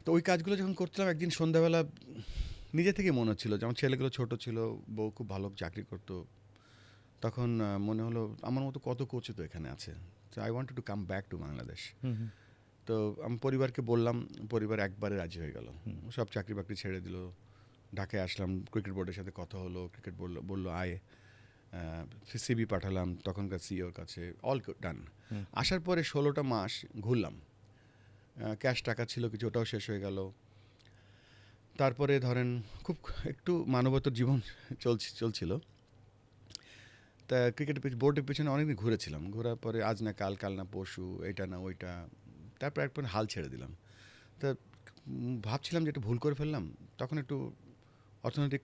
তো ওই কাজগুলো যখন করছিলাম একদিন সন্ধ্যাবেলা নিজে থেকে মনে হচ্ছিল যে আমার ছেলেগুলো ছোট ছিল, বউ খুব ভালো চাকরি করতো, তখন মনে হলো আমার মতো কত কোচ তো এখানে আছে, তো I wanted to come back to Bangladesh. তো আমি পরিবারকে বললাম, পরিবার একবারে রাজি হয়ে গেল, সব চাকরি বাকরি ছেড়ে দিল, ঢাকায় আসলাম, ক্রিকেট বোর্ডের সাথে কথা হলো, ক্রিকেট বললো আয়, সিবি পাঠালাম তখনকার সিইওর কাছে, অল ডান। আসার পরে 16টা মাস ঘুরলাম, ক্যাশ টাকা ছিল কিছু, ওটাও শেষ হয়ে গেল। তারপরে ধরেন খুব একটু মানবতার জীবন চলছিল। তা ক্রিকেট বোর্ডের পেছনে অনেকদিন ঘুরেছিলাম, ঘোরার পরে আজ না কাল, কাল না পরশু, এইটা না ওইটা, তারপর একবার হাল ছেড়ে দিলাম। তা ভাবছিলাম যে একটু ভুল করে ফেললাম, তখন একটু অর্থনৈতিক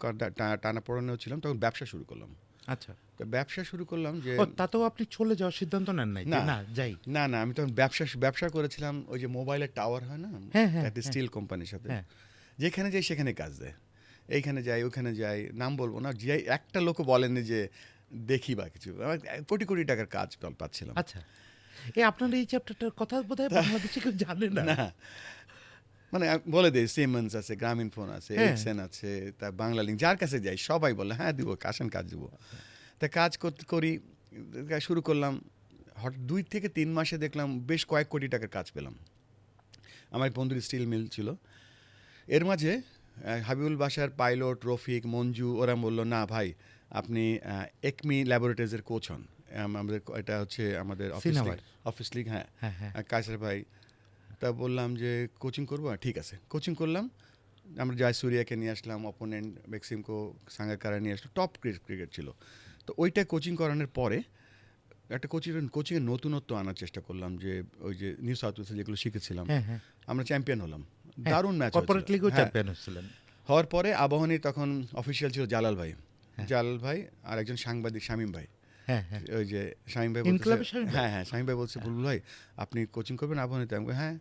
টানা পড়ানো ছিলাম, তখন ব্যবসা শুরু করলাম। আচ্ছা, তো ব্যবসা শুরু করলাম যে তাতেও আপনি চলে যাওয়ার সিদ্ধান্ত নেন নাই? না যাই না, আমি তখন ব্যবসা করেছিলাম, ওই যে মোবাইলের টাওয়ার হয় না, একটা স্টিল কোম্পানির সাথে, যেখানে যাই সেখানে কাজ দেয়, এইখানে যাই ওখানে যাই, নাম বলবো না, যে একটা লোকও বলেনি যে দেখি বা কিছু, কোটি কোটি টাকার কাজ পাচ্ছিলাম। আচ্ছা, আপনার এই চ্যাপ্টারটার কথা বোধহয় বাংলাদেশে কেউ জানে না। মানে বলে দেয়, সিমেন্স আছে, গ্রামীণ ফোন আছে, এক্সেন আছে, তা বাংলা লিঙ্ক, যার কাছে যাই সবাই বলে হ্যাঁ দিব, আসেন কাজ দিব। তা কাজ করি, শুরু করলাম, হঠাৎ 2 থেকে 3 মাসে দেখলাম বেশ কয়েক কোটি টাকার কাজ পেলাম। আমার বন্ধুর স্টিল মিল ছিল, এর মাঝে হাবিবুল বাসার পাইলট রফিক মঞ্জু ওরা বললো না ভাই আপনি একমি ল্যাবরেটরিজের কোচ হন, আমাদের এটা হচ্ছে আমাদের অফিস লিগ, হ্যাঁ কায়সার ভাই। তা বললাম যে কোচিং করবো, ঠিক আছে কোচিং করলাম। আমরা জয়সুরিয়াকে নিয়ে আসলাম, অপোনেন্ট বেক্সিমকো সাঙ্গাকারা নিয়ে আসলাম, টপ ক্রিকেট ছিল। তো ওইটা কোচিং করানোর পরে একটা কোচিংয়ের নতুনত্ব আনার চেষ্টা করলাম, যে ওই যে নিউ সাউথ ওয়েলসে যেগুলো শিখেছিলাম, আমরা চ্যাম্পিয়ন হলাম, দারুণ ম্যাচ হওয়ার পরে আবাহনী তখন অফিসিয়াল ছিল জালাল ভাই আর একজন সাংবাদিক শামীম ভাই, ওই যে শামীম ভাই শামীম ভাই বলছে বুলবুল ভাই আপনি কোচিং করবেন আবাহনীতে? আমি হ্যাঁ।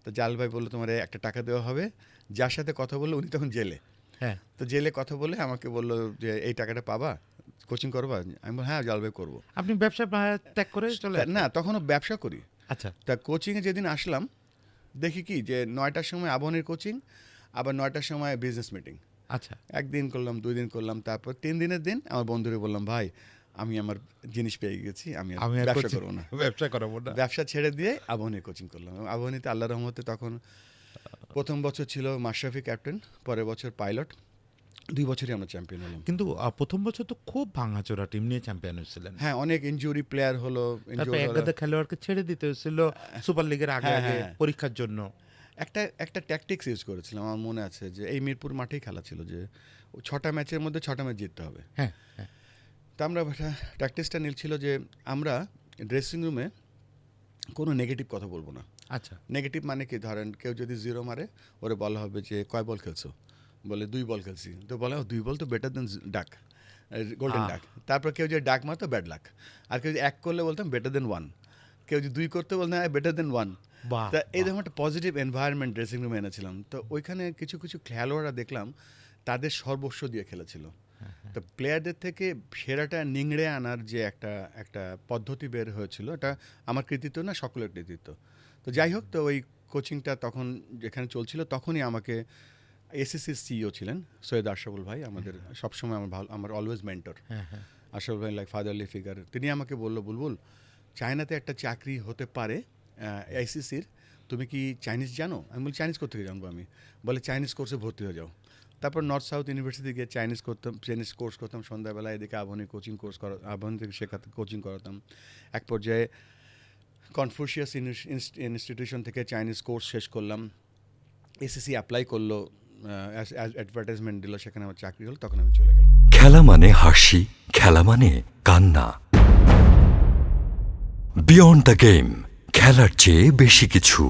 তো জালাল ভাই বললো তোমার একটা টাকা দেওয়া হবে, যার সাথে কথা বললো উনি তখন জেলে, তো জেলে কথা বলে আমাকে বললো যে এই টাকাটা পাবা, কোচিং করবা? আমি বললাম হ্যাঁ জালাল ভাই করবো। আপনি ব্যবসা ত্যাগ করে চলে? না, তখনও ব্যবসা করি। আচ্ছা, তা কোচিংয়ে যেদিন আসলাম দেখি কি যে 9টার সময় আবাহনীর কোচিং, আবার 9টার সময় বিজনেস মিটিং। আচ্ছা, একদিন করলাম, 2 দিন করলাম, তারপর 3 দিনের দিন আমার বন্ধুরে বললাম ভাই আমি আমার জিনিস পেয়ে গেছি, আমি ব্যবসা করবো না, ব্যবসা ছেড়ে দিয়ে আবাহনীর কোচিং করলাম। আবাহনীতে আল্লাহর রহমতে তখন প্রথম বছর ছিল মাশরাফি ক্যাপ্টেন, পরের বছর পাইলট, 2 বছরই আমরা চ্যাম্পিয়ন হলাম। কিন্তু প্রথম বছর তো খুব ভাঙাচোরা টিম নিয়ে চ্যাম্পিয়ন হয়েছিলেন। হ্যাঁ, অনেক ইনজুরি প্লেয়ার হলো, খেলোয়াড়কে ছেড়ে দিতে হয়েছিল সুপার লিগের আগে পরীক্ষার জন্য। একটা ট্যাকটিক্স ইউজ করেছিলাম, আমার মনে আছে যে এই মিরপুর মাঠেই খেলা ছিল, যে 6টা ম্যাচের মধ্যে 6টা ম্যাচ জিততে হবে। তো আমরা ট্যাকটিক্সটা নিয়েছিল যে আমরা ড্রেসিং রুমে কোনো নেগেটিভ কথা বলবো না। আচ্ছা, নেগেটিভ মানে কি, ধরেন কেউ যদি 0 মারে ওরে বলা হবে যে কয় বল খেলছো, বলে 2 বল খেলছি, তো বলে 2 বল তো বেটার দেন ডাক, গোল্ডেন ডাক। তারপর কেউ যদি ডাক মারতো ব্যাড লাক, আর কেউ যদি 1 করলে বলতাম বেটার দেন 1, কেউ যদি 2 করতে বলতাম বেটার দেন 1। তা এই ধরনের একটা পজিটিভ এনভায়রনমেন্ট ড্রেসিং রুমে এনেছিলাম। তো ওইখানে কিছু কিছু খেলোয়াড়রা দেখলাম তাদের সর্বস্ব দিয়ে খেলেছিল। তো প্লেয়ারদের থেকে সেরাটা নিংড়ে আনার যে একটা পদ্ধতি বের হয়েছিল, এটা আমার কৃতিত্ব না, সকলের কৃতিত্ব। তো যাই হোক, তো ওই কোচিংটা তখন যেখানে চলছিল তখনই আমাকে এসএসসির সিইও ছিলেন সৈয়দ আশরাফুল ভাই, আমাদের সবসময় আমার অলওয়েজ মেন্টর, আশরাফুল ভাই লাইক ফাদারলি ফিগার। তিনি আমাকে বললো বুলবুল চায়নাতে একটা চাকরি হতে পারে আইসিসির, তুমি কি চাইনিজ জানো? আমি বলি চাইনিজ কোথা থেকে জানবো আমি? বলে চাইনিজ কোর্সে ভর্তি হয়ে যাও। তারপর নর্থ সাউথ ইউনিভার্সিটি গিয়ে চাইনিজ কোর্স করতাম সন্ধ্যাবেলা, এদিকে আবাহনী আবাহনী থেকে শেখাতে কোচিং করাতাম। এক পর্যায়ে কনফুসিয়াস ইনস্টিটিউশন থেকে চাইনিজ কোর্স শেষ করলাম, এসএসসি অ্যাপ্লাই করলো, অ্যাডভার্টাইজমেন্ট দিল, সেখানে আমার চাকরি হলো, তখন আমি চলে গেলাম। খেলা মানে হাসি, খেলা মানে কান্না, বিয়ন্ড দ্য গেম, খেলার চেয়ে বেশি কিছু।